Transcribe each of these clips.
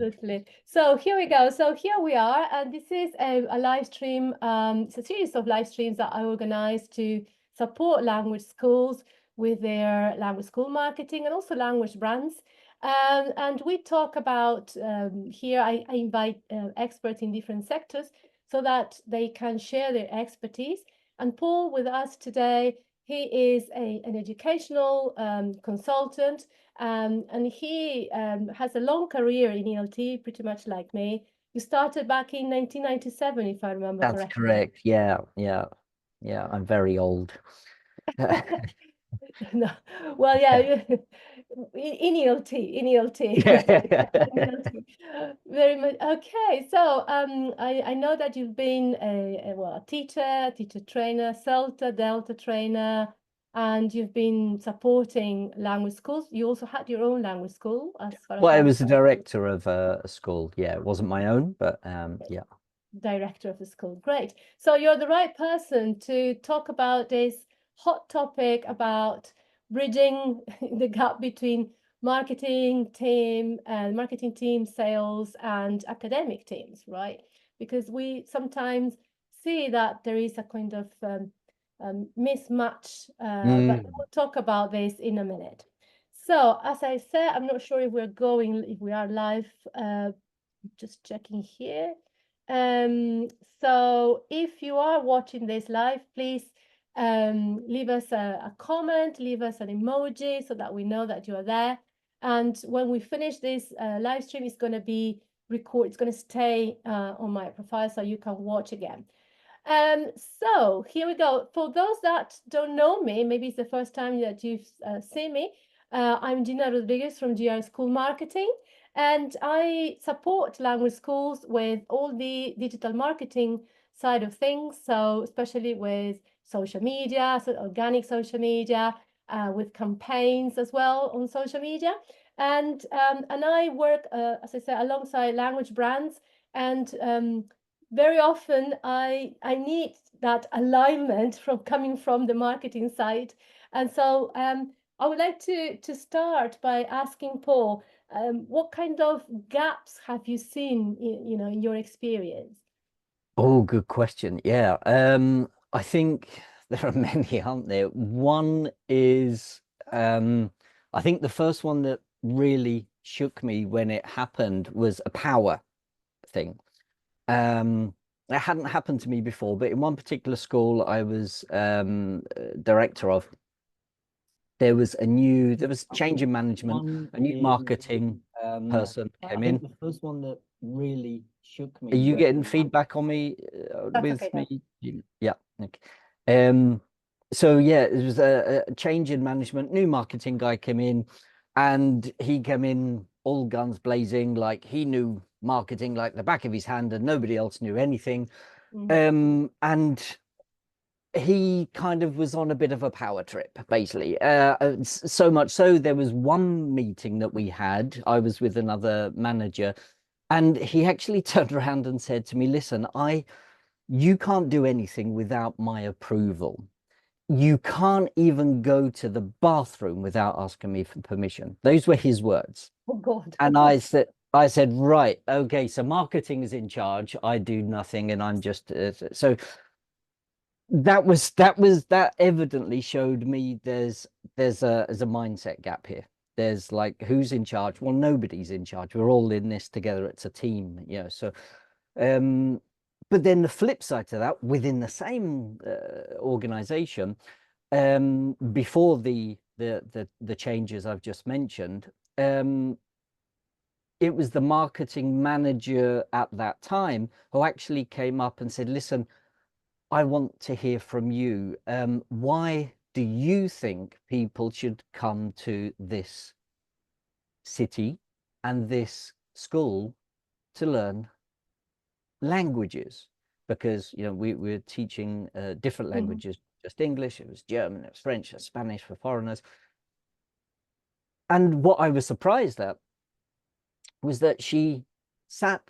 Absolutely. So here we go. So here we are, and this is a live stream. It's a series of live streams that I organize to support language schools with their language school marketing and also language brands. And we talk about here. I invite experts in different sectors so that they can share their expertise. And Paul with us today, he is an educational consultant. And he has a long career in ELT, pretty much like me. You started back in 1997, if I remember That's correctly. correct. Yeah, yeah, yeah. I'm very old. No, well, yeah, in ELT, in Yeah. ELT, very much. Okay, so I know that you've been a teacher trainer, CELTA, Delta trainer, and you've been supporting language schools. You also had your own language school, as far as Well, I I'm was the director of a school. Yeah, it wasn't my own, but yeah. director of the school. Great. So you're the right person to talk about this hot topic about bridging the gap between marketing team, sales, and academic teams, right? Because we sometimes see that there is a kind of mismatch, but Mm. we'll talk about this in a minute. So, as I said, I'm not sure if we are live, just checking here. Um, so if you are watching this live, please leave us a comment, leave us an emoji so that we know that you are there. And when we finish this live stream, it's going to be recorded. It's going to stay on my profile so you can watch again. So here we go. For those that don't know me, maybe it's the first time that you've seen me. I'm Gina Rodriguez from GR School Marketing, and I support language schools with all the digital marketing side of things. So especially with social media, so organic social media, with campaigns as well on social media. And I work, as I said, alongside language brands and very often I need that alignment from coming from the marketing side. And so I would like to start by asking Paul, what kind of gaps have you seen in your experience? Oh, good question. Yeah. I think there are many, aren't there? One is I think the first one that really shook me when it happened was a power thing. It hadn't happened to me before, but in one particular school I was director of, there was change in management, One a new is marketing person I came think in. the first one that really shook Are me you when getting feedback on me That's with okay, though. me? Yeah. Okay. Um, so yeah, it was a change in management. New marketing guy came in, and he came in all guns blazing, like he knew marketing like the back of his hand, and nobody else knew anything. And he kind of was on a bit of a power trip, basically. So much so, there was one meeting that we had. I was with another manager, and he actually turned around and said to me, "Listen, you can't do anything without my approval. You can't even go to the bathroom without asking me for permission." Those were his words. Oh God. And I said, right, okay, so marketing is in charge. I do nothing, and I'm just so that evidently showed me there's a mindset gap here. There's like, who's in charge? Well, nobody's in charge. We're all in this together. It's a team, so but then the flip side to that, within the same organization, before the changes I've just mentioned, it was the marketing manager at that time who actually came up and said, "Listen, I want to hear from you. Why do you think people should come to this city and this school to learn languages?" Because we're teaching different Mhm. languages, just English. It was German, it was French, it was Spanish for foreigners. And what I was surprised at was that she sat,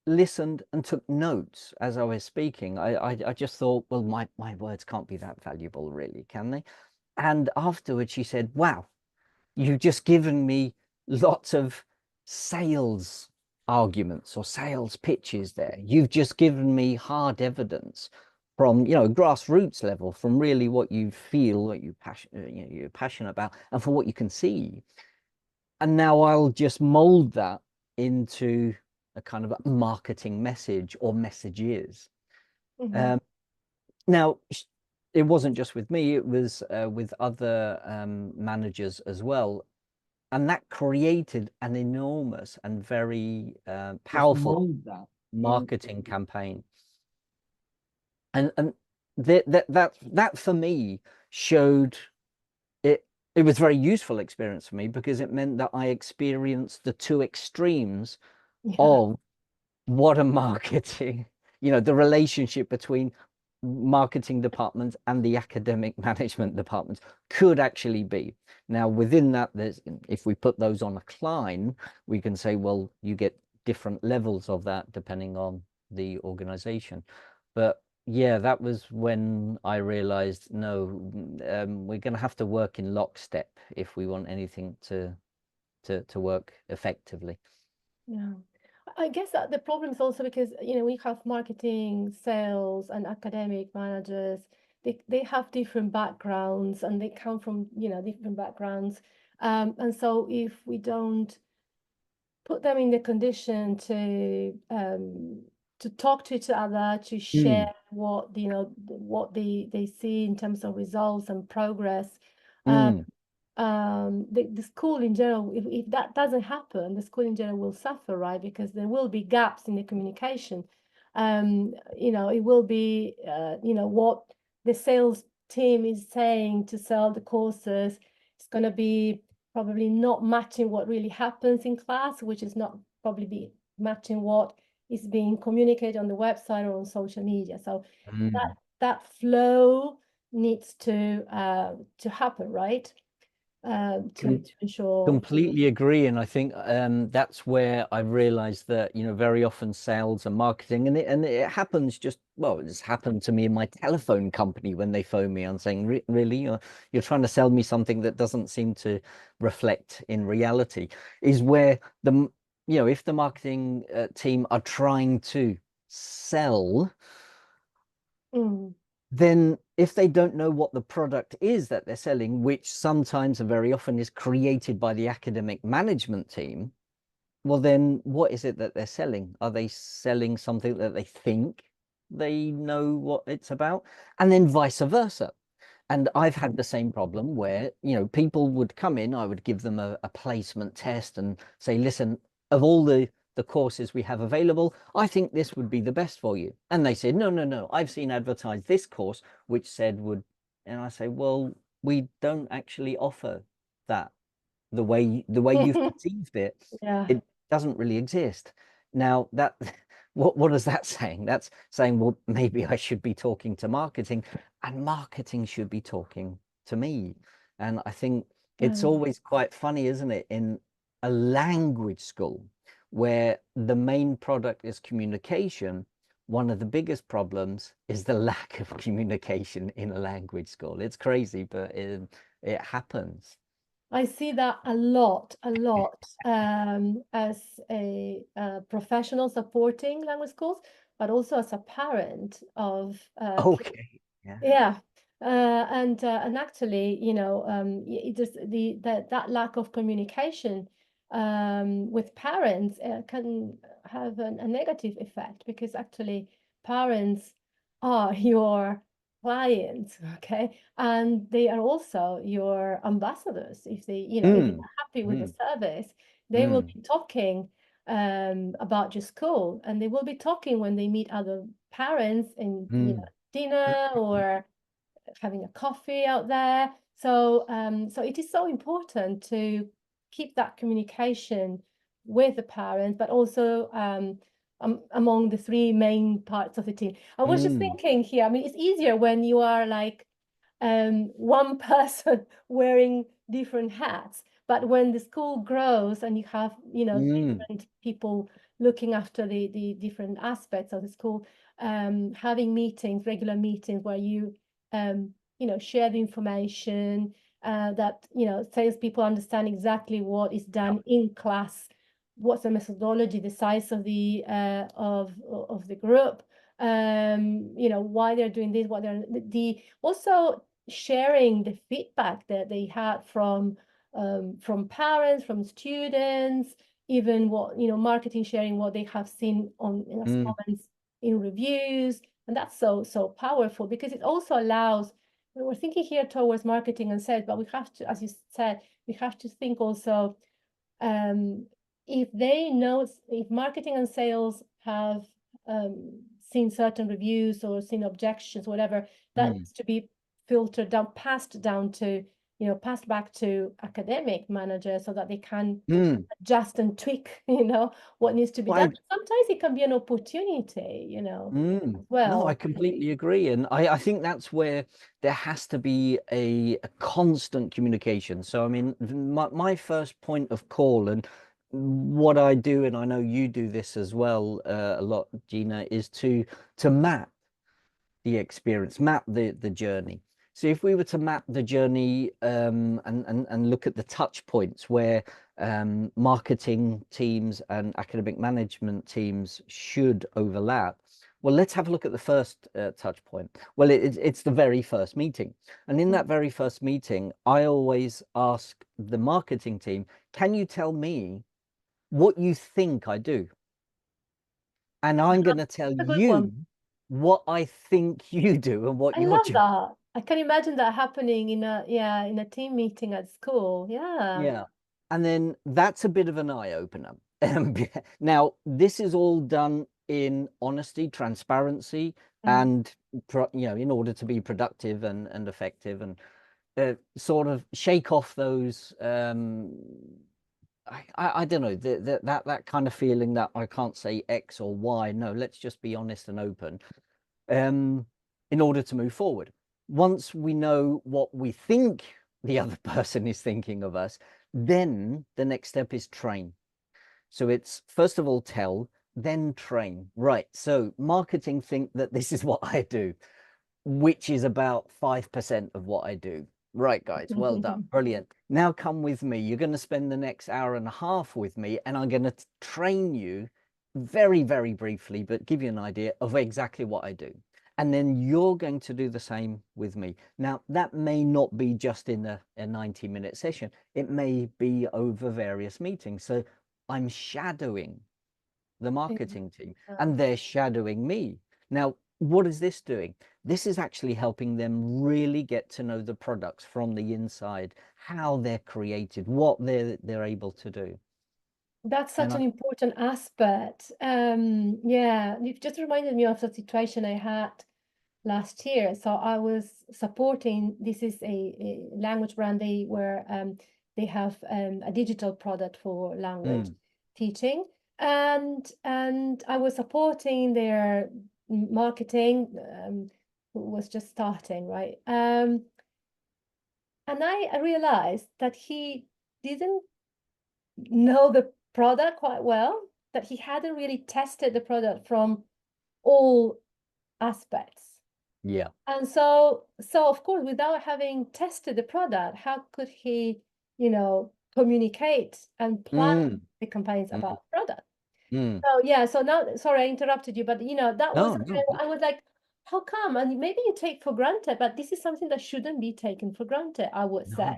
listened, and took notes as I was speaking. I just thought, well, my words can't be that valuable, really, can they? And afterwards, she said, "Wow, you've just given me lots of sales arguments or sales pitches there. You've just given me hard evidence from, you know, grassroots level, from really what you feel, what you're passionate about, and for what you can see. And now I'll just mold that into a kind of a marketing message or messages. Mhm. Now, it wasn't just with me, it was with other managers as well. And that created an enormous and very Just powerful mold that marketing into campaign. And that for me showed it. It was a very useful experience for me because it meant that I experienced the two extremes Yeah. of what a marketing, you know, the relationship between marketing departments and the academic management departments could actually be. Now, within that, there's, if we put those on a cline, we can say, well, you get different levels of that depending on the organization. But yeah, that was when I realized, no, we're going to have to work in lockstep if we want anything to work effectively. Yeah. I guess that the problem is also because, you know, we have marketing, sales, and academic managers. They have different backgrounds and they come from, you know, different backgrounds. And so if we don't put them in the condition to talk to each other, to share what, you know, what they see in terms of results and progress, the school in general, if that doesn't happen, the school in general will suffer, right? Because there will be gaps in the communication. You know, it will be, you know, what the sales team is saying to sell the courses. It's going to be probably not matching what really happens in class, which is not probably be matching what is being communicated on the website or on social media. So that flow needs to happen, right? To ensure. Completely agree, and I think that's where I realized that, you know, very often sales and marketing, and it happens just, well, it's happened to me in my telephone company when they phone me and saying, really, you're trying to sell me something that doesn't seem to reflect in reality, is where you know, if the marketing team are trying to sell, then if they don't know what the product is that they're selling, which sometimes and very often is created by the academic management team, well, then what is it that they're selling? Are they selling something that they think they know what it's about? And then vice versa. And I've had the same problem where, you know, people would come in, I would give them a placement test and say, listen, of all the courses we have available, I think this would be the best for you. And they said, no, I've seen advertised this course, which said would, and I say, well, we don't actually offer that. The way you've perceived it, Yeah. it doesn't really exist. Now that what is that saying? That's saying, well, maybe I should be talking to marketing, and marketing should be talking to me. And I think it's always quite funny, isn't it, in a language school where the main product is communication, one of the biggest problems is the lack of communication in a language school. It's crazy, but it happens. I see that a lot, as a professional supporting language schools, but also as a parent of kids. Okay. Yeah. Yeah. And actually, you know, it just that lack of communication with parents can have a negative effect, because actually parents are your clients, okay? And they are also your ambassadors. If they, you know, if they're happy with the service, they will be talking about your school, and they will be talking when they meet other parents in, you know, dinner or having a coffee out there. So so it is so important to keep that communication with the parents, but also among the three main parts of the team. I was just thinking here, I mean, it's easier when you are like one person wearing different hats, but when the school grows and you have, you know, different people looking after the different aspects of the school, having meetings, regular meetings where you you know, share the information, that, you know, salespeople understand exactly what is done in class, what's the methodology, the size of the group, you know, why they're doing this, what they're also sharing the feedback that they had from parents, from students, even what, you know, marketing, sharing what they have seen on as comments in reviews. And that's so powerful, because it also allows, we're thinking here towards marketing and sales, but we have to, as you said, we have to think also, if they know, if marketing and sales have seen certain reviews or seen objections, whatever, that needs to be filtered down, passed down to, you know, passed back to academic managers, so that they can adjust and tweak, you know, what needs to be done. Sometimes it can be an opportunity, you know, as well. No, I completely agree. And I think that's where there has to be a constant communication. So, I mean, my first point of call, and what I do, and I know you do this as well a lot, Gina, is to map the experience, map the journey. So if we were to map the journey and look at the touch points where marketing teams and academic management teams should overlap, well, let's have a look at the first touch point. Well, it's the very first meeting. And in that very first meeting, I always ask the marketing team, can you tell me what you think I do? And I'm going to tell you what I think you do and what you're doing. I love that. I can imagine that happening in a team meeting at school. Yeah. And then that's a bit of an eye opener. Now, this is all done in honesty, transparency, and, you know, in order to be productive and effective, and sort of shake off those, I don't know, that kind of feeling that I can't say X or Y. No, let's just be honest and open, in order to move forward. Once we know what we think the other person is thinking of us, then the next step is train. So it's first of all tell, then train. Right. So marketing think that this is what I do, which is about 5% of what I do. Right, guys, well done, brilliant. Now come with me. You're going to spend the next hour and a half with me, and I'm going to train you very, very briefly, but give you an idea of exactly what I do. And then you're going to do the same with me. Now, that may not be just in a 90-minute session. It may be over various meetings. So I'm shadowing the marketing team, and they're shadowing me. Now, what is this doing? This is actually helping them really get to know the products from the inside, how they're created, what they're able to do. That's such an important aspect. Yeah, you've just reminded me of the situation I had last year. So I was supporting, this is a language brand, they have a digital product for language teaching, and I was supporting their marketing, who was just starting, right? And I realized that he didn't know the product quite well, that he hadn't really tested the product from all aspects. Yeah. And so of course, without having tested the product, how could he, you know, communicate and plan the campaigns about the product? So yeah, so now, sorry, I interrupted you, but you know, that was, I was like, how come? And maybe you take for granted, but this is something that shouldn't be taken for granted, I would say.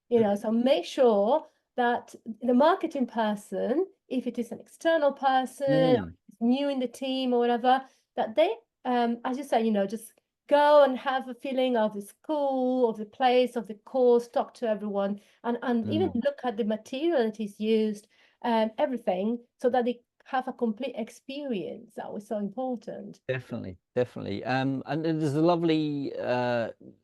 You know, so make sure that the marketing person, if it is an external person, new in the team or whatever, that they, as you say, you know, just go and have a feeling of the school, of the place, of the course, talk to everyone, and even look at the material that is used, everything, so that they have a complete experience. That was so important. Definitely. And there's a lovely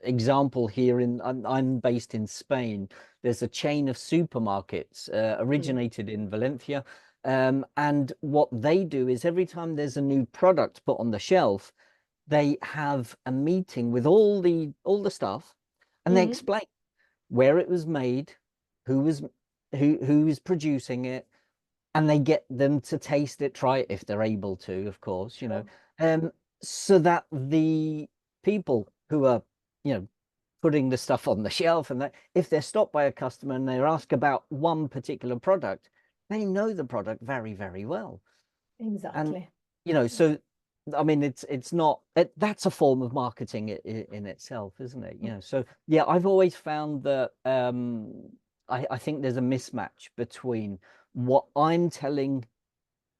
example here I'm based in Spain. There's a chain of supermarkets originated in Valencia. And what they do is every time there's a new product put on the shelf, they have a meeting with all the staff, and they explain where it was made, who is producing it, and they get them to taste it, try it if they're able to, of course, you know, so that the people who are, you know, putting the stuff on the shelf, and that if they're stopped by a customer and they're asked about one particular product, they know the product very, very well. And, Exactly. you know, so, I mean, it's not, that's a form of marketing in itself, isn't it? You know, so yeah, I've always found that I think there's a mismatch between what I'm telling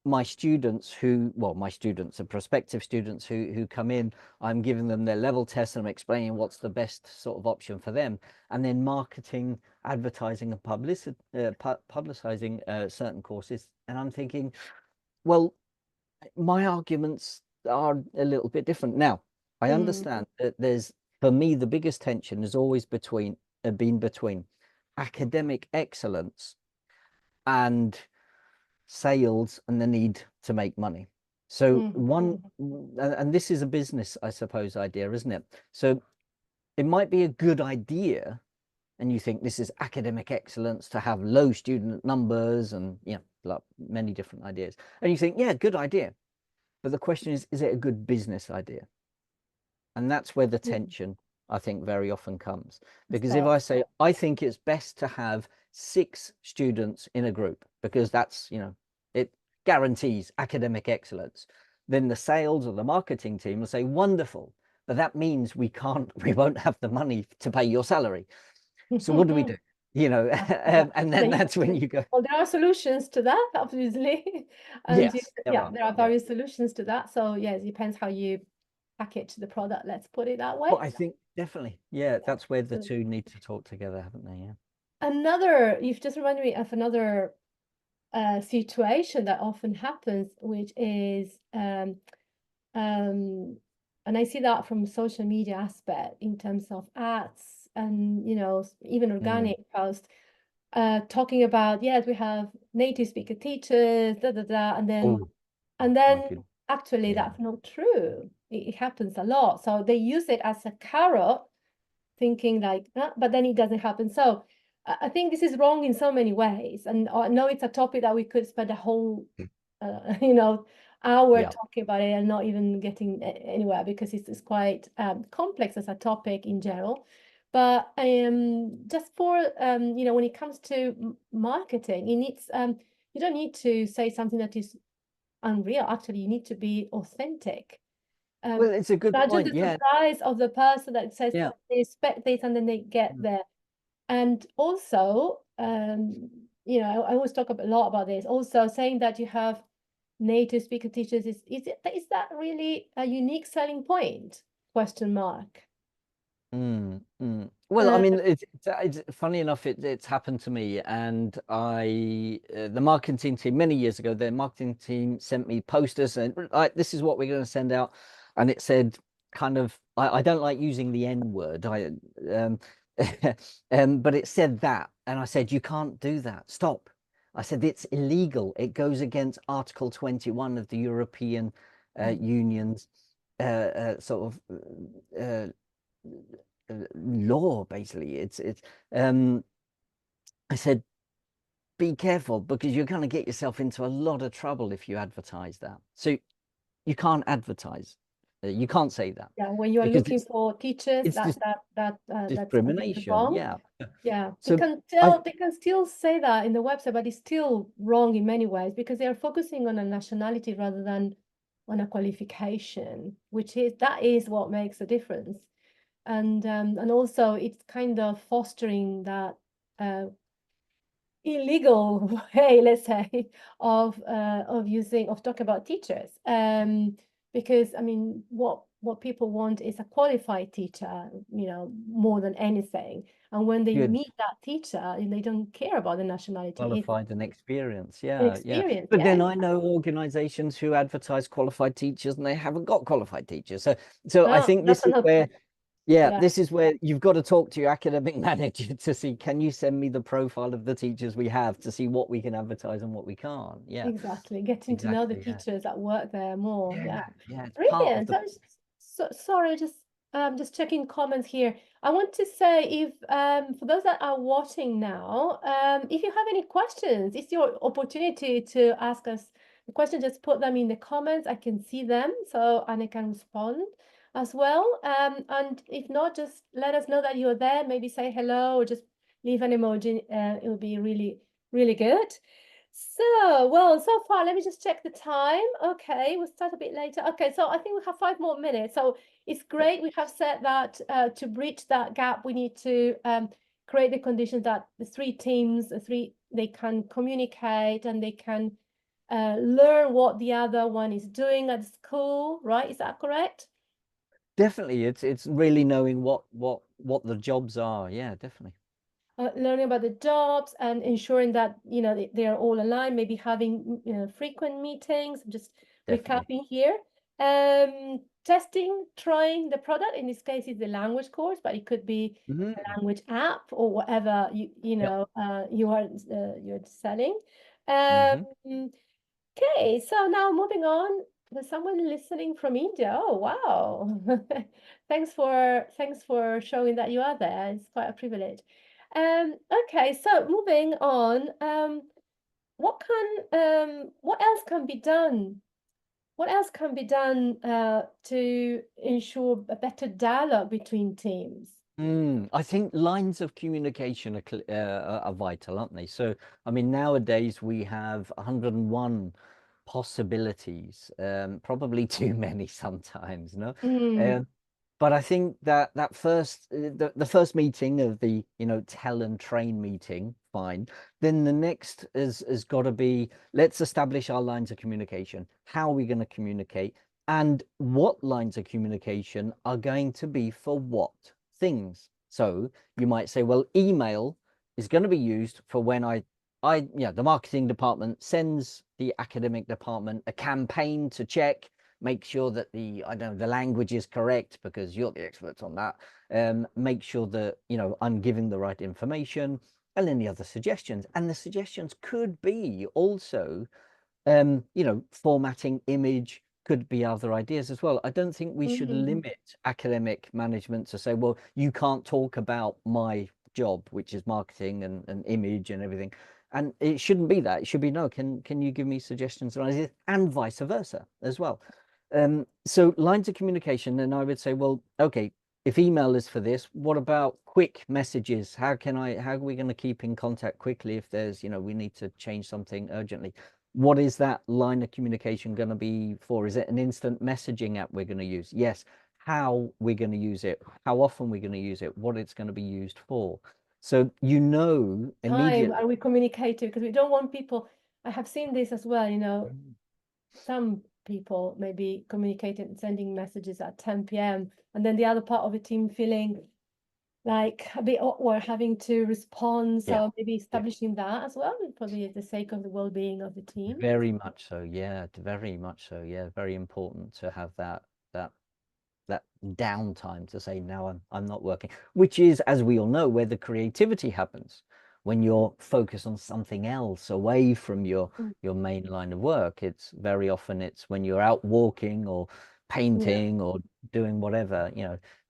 my students my students and prospective students who come in, I'm giving them their level test and I'm explaining what's the best sort of option for them, and then marketing, advertising and publicizing certain courses. And I'm thinking, well, my arguments are a little bit different. Now, I understand that for me, the biggest tension has always been between academic excellence and sales and the need to make money. So and this is a business, I suppose, idea, isn't it? So it might be a good idea, and you think this is academic excellence to have low student numbers and, you know, like many different ideas. And you think, yeah, good idea. But the question is it a good business idea? And that's where the tension, I think, very often comes. Because if I say, I think it's best to have 6 students in a group, because that's, you know, it guarantees academic excellence, then the sales or the marketing team will say, wonderful, but that means we won't have the money to pay your salary. So what do we do? You know, and then that's when you go. Well, there are solutions to that, obviously. And Yes, there are various solutions to that. So yeah, it depends how you package the product, let's put it that way. Well, I think definitely, yeah, that's where the two need to talk together, haven't they? Yeah. You've just reminded me of another situation that often happens, which is and I see that from social media aspect in terms of ads and, you know, even organic posts, talking about, yes, we have native speaker teachers, and then actually that's not true. It happens a lot. So they use it as a carrot, thinking like, but then it doesn't happen. So I think this is wrong in so many ways. And I know it's a topic that we could spend a whole, you know, hour talking about it and not even getting anywhere, because it's quite complex as a topic in general. But just for, you know, when it comes to marketing, it needs, you don't need to say something that is unreal. Actually, you need to be authentic. Well, it's a good point. The surprise of the person that says, oh, they expect this and then they get there. And also, you know, I always talk a lot about this. Also, saying that you have native speaker teachers, is that really a unique selling point? Question mark. Well, I mean, it's funny enough, it's happened to me, and the marketing team many years ago, their marketing team sent me posters and this is what we're going to send out, and it said kind of, I don't like using the N word, but it said that, and I said, you can't do that, stop. I said, it's illegal. It goes against Article 21 of the European Union's sort of law. Basically, it's I said, be careful, because you're going to get yourself into a lot of trouble if you advertise that. So you can't advertise. You can't say that. Yeah, when you are looking for teachers, that's discrimination. Yeah. So they can still say that in the website, but it's still wrong in many ways, because they are focusing on a nationality rather than on a qualification, that is what makes a difference. And also it's kind of fostering that illegal way, let's say, of talking about teachers. Because I mean, what people want is a qualified teacher, you know, more than anything. And when they meet that teacher, they don't care about the nationality. Qualified and experience, But then I know organizations who advertise qualified teachers and they haven't got qualified teachers. So I think this is where this is where you've got to talk to your academic manager to see, can you send me the profile of the teachers we have to see what we can advertise and what we can't. Exactly, getting to know the teachers that work there more. Brilliant. So sorry, just checking comments here. I want to say, if for those that are watching now, if you have any questions, it's your opportunity to ask us a question. Just put them in the comments. I can see them, and I can respond as well. And if not, just let us know that you're there. Maybe say hello or just leave an emoji. It will be really, really good. So, well, so far, let me just check the time. Okay, we'll start a bit later. Okay, so I think we have 5 more minutes. So it's great. We have said that to bridge that gap, we need to create the conditions that the three teams, they can communicate and they can learn what the other one is doing at school, right? Is that correct? Definitely, it's really knowing what the jobs are. Yeah, definitely. Learning about the jobs and ensuring that they are all aligned, maybe having frequent meetings. I'm just Definitely. recapping here. Testing, trying the product. In this case, it's the language course, but it could be Mhm. a language app or whatever Yep. you're selling. Mhm. Okay, so now moving on. There's someone listening from India. Oh, wow. Thanks for showing that you are there. It's quite a privilege. Okay, so moving on. What else can be done? What else can be done to ensure a better dialogue between teams? I think lines of communication are vital, aren't they? So, I mean, nowadays we have 101 possibilities, probably too many sometimes, no? Mm, Um, but I think that first the first meeting of the tell and train meeting, fine. Then the next has got to be, let's establish our lines of communication. How are we going to communicate? And what lines of communication are going to be for what things? So you might say, well, email is going to be used for when the marketing department sends the academic department a campaign to check, make sure that the language is correct because you're the experts on that. Make sure that I'm giving the right information, and then the other suggestions. And the suggestions could be also formatting image, could be other ideas as well. I don't think we should mm, limit academic management to say, well, you can't talk about my job, which is marketing and image and everything. And it shouldn't be that. It should be, no, can you give me suggestions and ideas, and vice versa as well. So lines of communication, then I would say, well, okay, if email is for this, what about quick messages? How are we going to keep in contact quickly if there's, we need to change something urgently? What is that line of communication going to be for? Is it an instant messaging app we're going to use? Yes. How we're going to use it, how often we're going to use it, what it's going to be used for. So time immediately. are we communicating? Because we don't want people. I have seen this as well. Some people maybe communicating, sending messages at 10 p.m. and then the other part of the team feeling like a bit awkward having to respond. Yeah, So maybe yeah. establishing that as well for the sake of the well-being of the team. Very much so. Yeah, very much so. Yeah, very important to have that that downtime to say, now I'm not working, which is, as we all know, where the creativity happens, when you're focused on something else away from your Mm. main line of work. It's very often it's when you're out walking or Yeah, painting or doing whatever,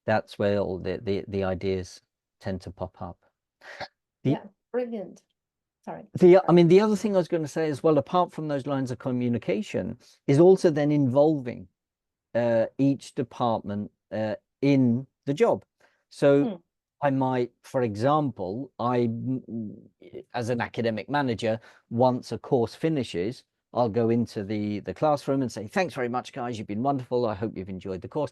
that's where all the ideas tend to pop up. The yeah, brilliant. Sorry. I mean, the other thing I was going to say as well, apart from those lines of communication, is also then involving each department in the job. So Mm. I might, for example, as an academic manager, once a course finishes, I'll go into the classroom and say, thanks very much, guys. You've been wonderful. I hope you've enjoyed the course.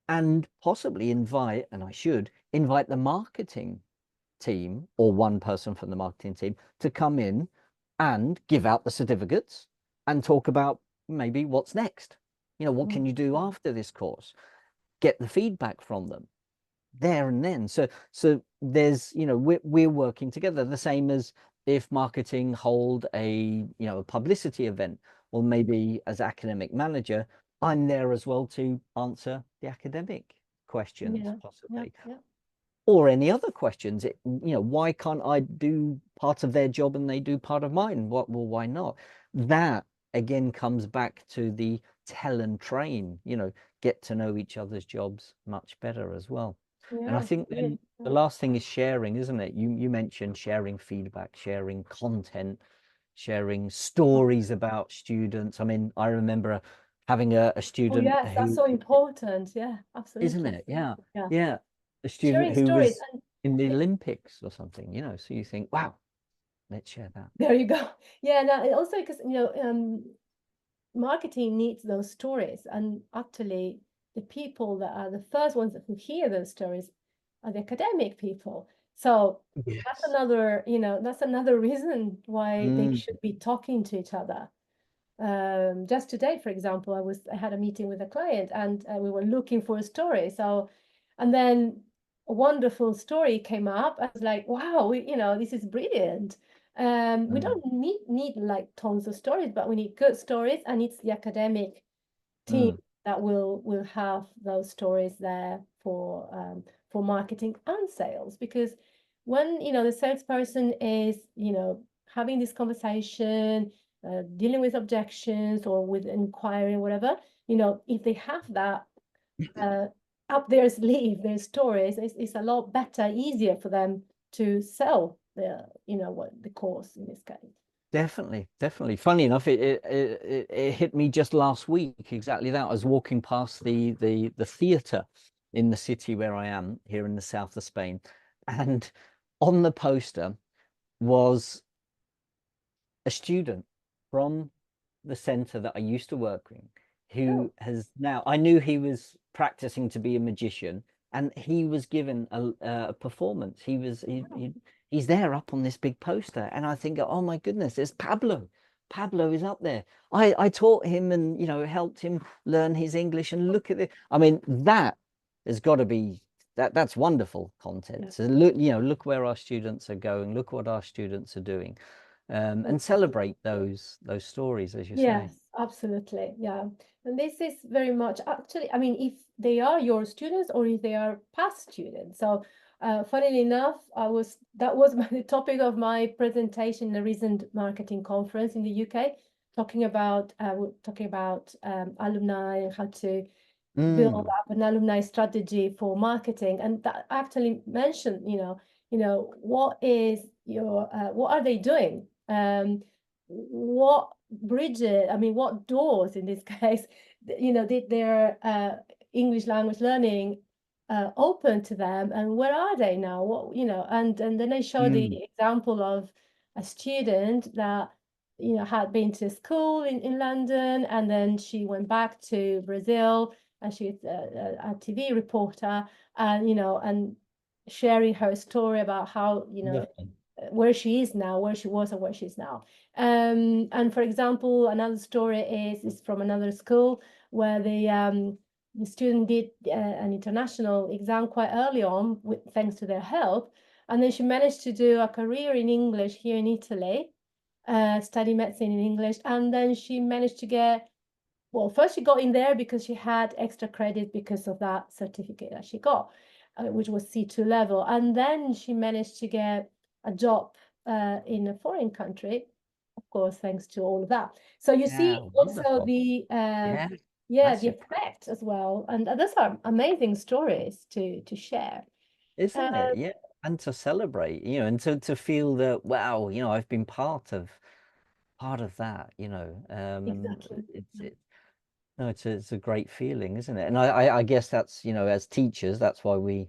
And possibly invite, and I should invite the marketing team or one person from the marketing team to come in and give out the certificates and talk about maybe what's next. What can Mm. you do after this course? Get the feedback from them there and then. So there's, we're working together, the same as if marketing hold a publicity event. Well, maybe as academic manager, I'm there as well to answer the academic questions, Yeah, yeah, possibly, yeah, or any other questions. Why can't I do part of their job and they do part of mine? Well, why not? That again comes back to the tell and train, get to know each other's jobs much better as well. And I yeah, think then brilliant. the Yeah. last thing is sharing, isn't it? You mentioned sharing feedback, sharing content, sharing stories about students. I mean, I remember having a Oh, student yes, that's who, so important. Yeah, isn't absolutely. it? Yeah. Yeah. Yeah. A student Sharing who stories was and in the Olympics or something, so you think, wow, let's share that. There you go. Yeah, no, and also because marketing needs those stories, and actually the people that are the first ones who hear those stories are the academic people. So Yes. that's another, that's another reason why they Mm. should be talking to each other. Just today, for example, I had a meeting with a client, and we were looking for a story. So, and then a wonderful story came up. I was like, wow, this is brilliant. We don't need like tons of stories, but we need good stories, and it's the academic team that will have those stories there for marketing and sales. Because when the salesperson is having this conversation, dealing with objections or with inquiry, whatever, if they have that up their sleeve, their stories, it's a lot better, easier for them to sell the course in this case. Definitely, definitely. Funny enough, it hit me just last week, exactly that. I was walking past the theatre in the city where I am here in the south of Spain, and on the poster was a student from the center that I used to work in, who has now, I knew he was practicing to be a magician, and he was given a performance. He's there up on this big poster, and I think, oh my goodness, there's Pablo. Pablo is up there. I taught him and helped him learn his English, and look at it. I mean, that has got to be that's wonderful content. Yeah. So look where our students are going, look what our students are doing. And celebrate those stories, as you say. Yes, absolutely. Yeah. And this is very much actually, I mean, if they are your students or if they are past students. So funnily enough, that was the topic of my presentation in a recent marketing conference in the UK, talking about alumni and how to build up an alumni strategy for marketing. And that actually mentioned, what are they doing? What bridges, I mean, what doors in this case, did their English language learning open to them, and where are they now? What, and then I showed the example of a student that had been to school in London, and then she went back to Brazil, and she's a TV reporter, and and sharing her story about how where she is now, where she was, and where she is now. And for example, another story is from another school where the student did an international exam quite early on, thanks to their help, and then she managed to do a career in English here in Italy, study medicine in English, and then she managed to get, well, first she got in there because she had extra credit because of that certificate that she got, which was C2 level, and then she managed to get a job in a foreign country, of course, thanks to all of that. So you see also wonderful. the the effect as well, and those are amazing stories to share, isn't it? Yeah, and to celebrate, and to feel that, wow, I've been part of that. Exactly. No, it's a great feeling, isn't it? And I guess that's, as teachers, that's why we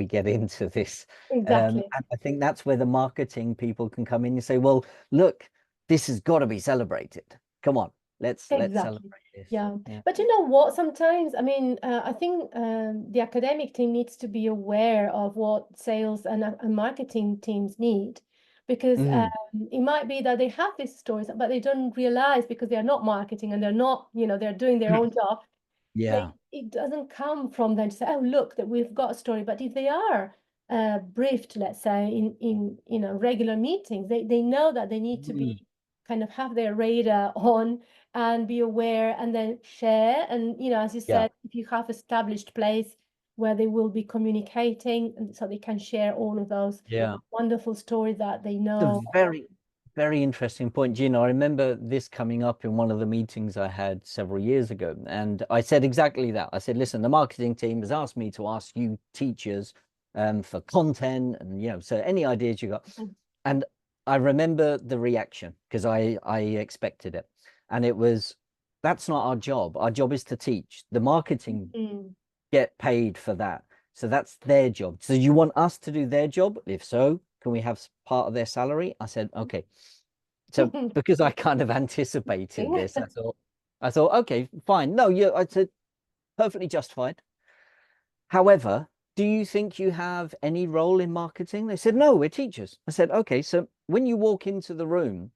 get into this. Exactly. And I think that's where the marketing people can come in and say, well, look, this has got to be celebrated. Come on, let's celebrate this. Yeah. But you know what? Sometimes, I mean, I think the academic team needs to be aware of what sales and marketing teams need, because it might be that they have these stories, but they don't realize, because they are not marketing and they're not, they're doing their own job. Yeah. It doesn't come from them to say, oh, look, that we've got a story. But if they are briefed, let's say, in regular meetings, they know that they need to be kind of have their radar on and be aware, and then share. And as you said, if you have established place where they will be communicating, and so they can share all of those wonderful stories that they know. It's a very, very interesting point, Gina. I remember this coming up in one of the meetings I had several years ago, and I said exactly that. I said, listen, the marketing team has asked me to ask you teachers for content, and so any ideas you got. And I remember the reaction, because I expected it, and it was, that's not our job. Our job is to teach. The marketing get paid for that, so that's their job. So you want us to do their job? If so, can we have part of their salary? I said, okay. So because I kind of anticipated this, I thought, okay, fine. No, I said, perfectly justified. However, do you think you have any role in marketing? They said, no, we're teachers. I said, okay, so when you walk into the room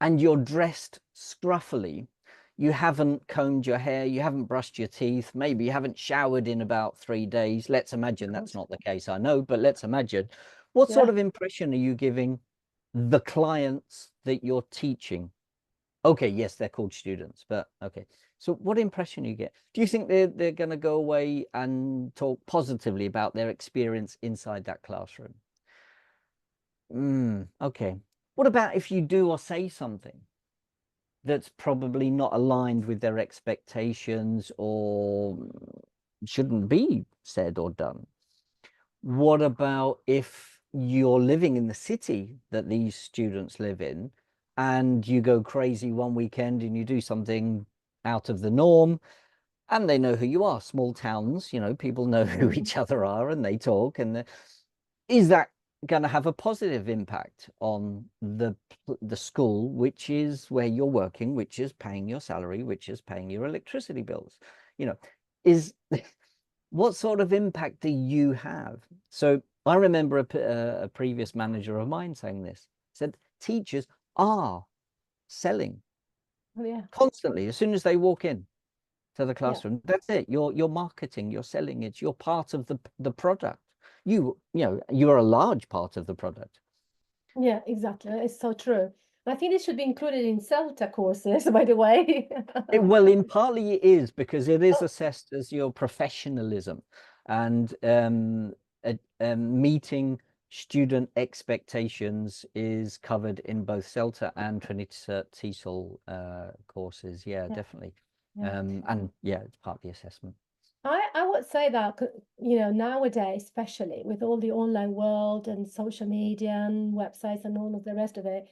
and you're dressed scruffily, you haven't combed your hair, you haven't brushed your teeth, maybe you haven't showered in about 3 days. Let's imagine that's not the case, I know, but let's imagine. What sort of impression are you giving the clients that you're teaching? Okay, yes, they're called students, but okay. So what impression you get? Do you think they're going to go away and talk positively about their experience inside that classroom? Okay. What about if you do or say something that's probably not aligned with their expectations or shouldn't be said or done? What about if you're living in the city that these students live in and you go crazy one weekend and you do something out of the norm and they know who you are? Small towns, you know, people know who each other are and they talk. And is that going to have a positive impact on the school, which is where you're working, which is paying your salary, which is paying your electricity bills? You know, is what sort of impact do you have? So I remember a previous manager of mine saying this, said teachers are selling constantly as soon as they walk in to the classroom. That's it. You're marketing, you're selling it, you're part of the product. You know, you're a large part of the product. Yeah, exactly. It's so true. I think this should be included in CELTA courses, by the way. Well, in partly it is because it is assessed as your professionalism and meeting student expectations is covered in both CELTA and Trinity TESOL courses. Yeah, definitely. And yeah, it's part of the assessment. I would say that, you know, nowadays, especially with all the online world and social media and websites and all of the rest of it,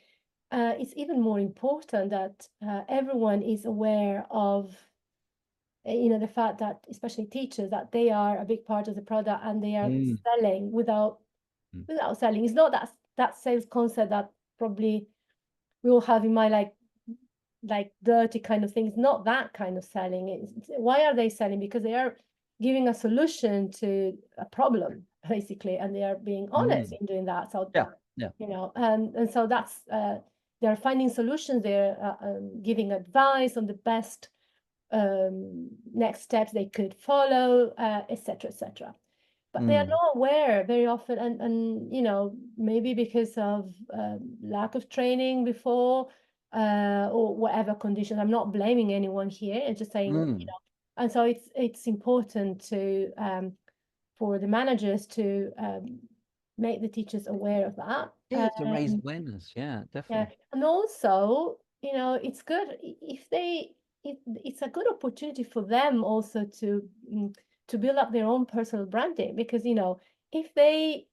it's even more important that everyone is aware of, you know, the fact that, especially teachers, that they are a big part of the product and they are selling without selling. It's not that sales concept that probably we all have in mind, like dirty kind of things. Not that kind of selling. Why are they selling? Because they are giving a solution to a problem, basically, and they are being honest in doing that. So you know, and so that's they're finding solutions. They're giving advice on the best next steps they could follow, etc., etc. But they are not aware very often, and you know, maybe because of lack of training before, or whatever conditions. I'm not blaming anyone here. I'm just saying, you know, and so it's important to for the managers to make the teachers aware of that. Yeah, to raise awareness. Yeah, definitely. And also, you know, it's good if it's a good opportunity for them also to build up their own personal branding, because, you know, if they,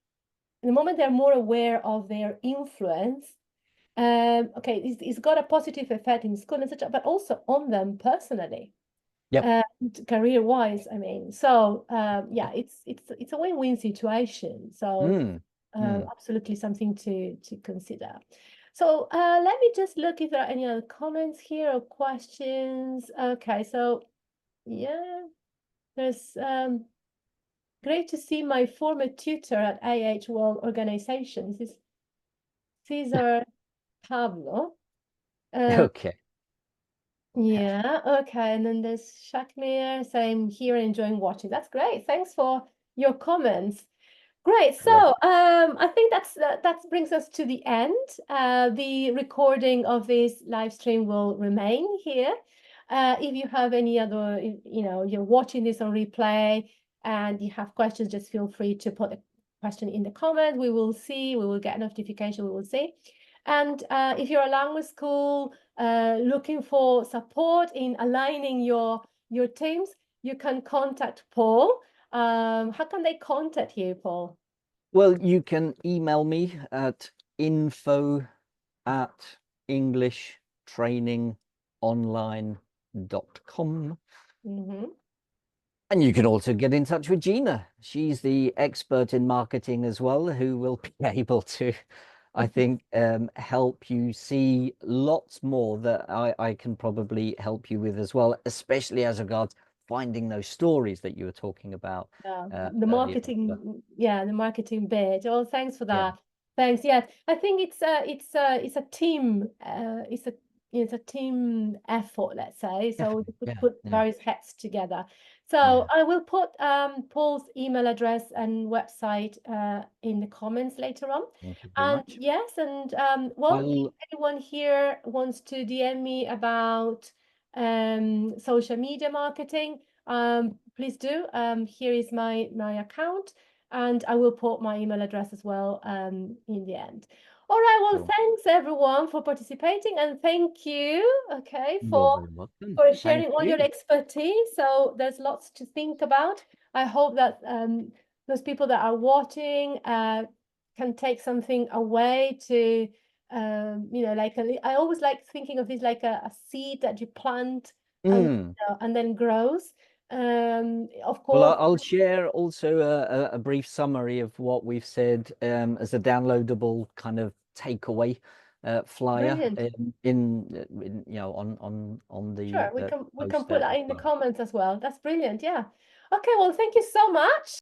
the moment they're more aware of their influence, okay, it's got a positive effect in school and such, but also on them personally. Career-wise, I mean, so yeah, it's a win-win situation. So absolutely something to consider. So let me just look if there are any other comments here or questions. Okay, so yeah, there's great to see my former tutor at AH World Organizations. This is Cesar Pablo. Okay. Yeah, okay. And then there's Shakmir saying here and enjoying watching. That's great. Thanks for your comments. Great. So I think that brings us to the end. The recording of this live stream will remain here. If you have any other, you know, you're watching this on replay and you have questions, just feel free to put a question in the comment. We will see, we will get a notification, we will see. And if you're a language school looking for support in aligning your teams, you can contact Paul. How can they contact you, Paul? Well, you can email me at info@englishtrainingonline.com. And you can also get in touch with Gina. She's the expert in marketing as well, who will be able to, I think, help you see lots more that I can probably help you with as well, especially as regards finding those stories that you were talking about The earlier. marketing, yeah, the marketing bit. Oh, thanks for Yeah. that. Thanks. Yeah, I think it's a team. It's a team effort, let's say. So we could Yeah, put yeah. various hats together. So Yeah. I will put Paul's email address and website in the comments later on. Thank you very And much. yes, and well, if Well, anyone here wants to DM me about social media marketing, please do. Here is my account, and I will put my email address as well in the end. All right, well, Cool. thanks everyone for participating, and thank you, okay, You're for very welcome. sharing Thank all your you. expertise. So there's lots to think about. I hope that those people that are watching can take something away to you know, like I always like thinking of this like a seed that you plant and then grows. Of Well, course, I'll share also a brief summary of what we've said as a downloadable kind of takeaway flyer brilliant. in you know on the Sure, we can post put there that as in the well. comments as well. That's brilliant. Yeah. Okay, well, thank you so much.